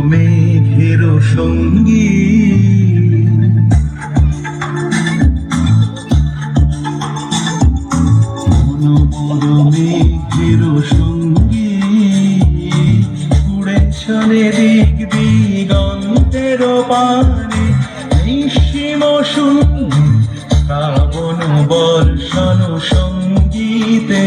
মেঘের সঙ্গী মেঘের সঙ্গী উড়ে চলে দিক দিগন্তের পানে নিঃসীম শূন্য শ্রাবণ বর্ষণ সঙ্গীতে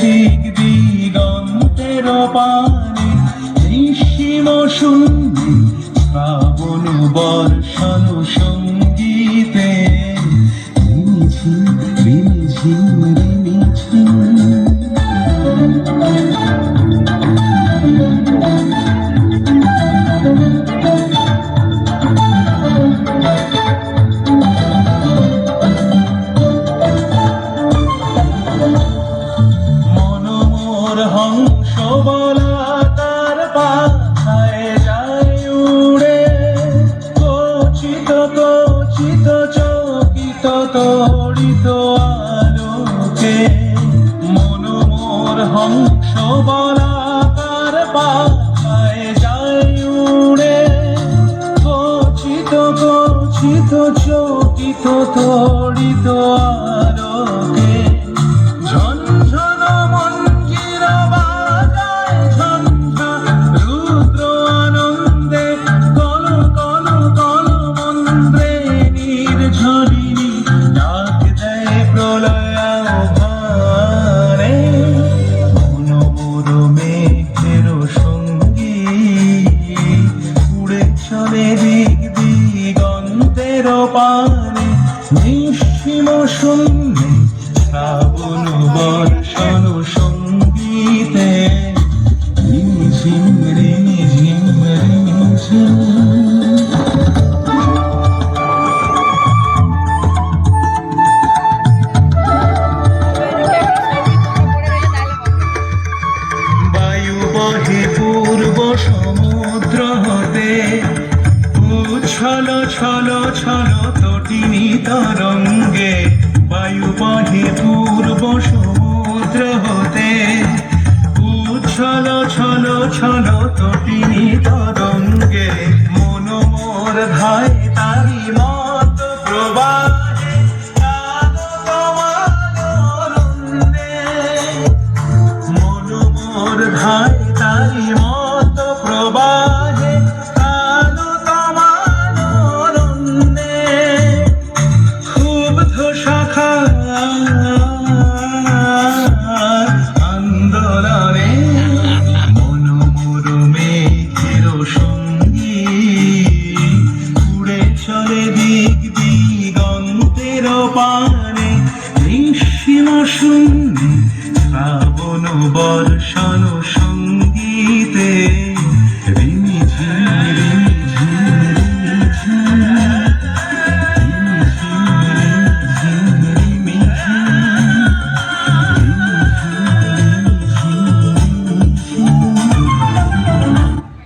দিক দিগন্তের পানে নিঃসীম শূন্য শ্রাবণ বর্ষণ সঙ্গীতে রিমিঝিম রিমিঝিম রিমিঝিম হংস বলাকার পাথায় যায় উড়ে কচিত কচিত চকিত তড়িত আলোকে মনোমোর হংস বলাকার পাথায় যায় উড়ে কচিত কচিত চকিত তড়িত আলোকে ঝনঝন দিক দিগন্তের পানে নিঃসীম শূন্যে শ্রাবণ বর্ষণ সঙ্গীতে রিমিঝিম রিমিঝিম রিমিঝিম বায়ু বহে পূর্ব সমুদ্র হতে ছল ছল ছল তটিনী তরঙ্গে বায়ু বহে পূর্ব সমুদ্র হতে উচ্ছল ছল ছল তটিনী তরঙ্গে মনোমোর ধায় তারি মত প্রবাহে মনোমোর ধায় তারি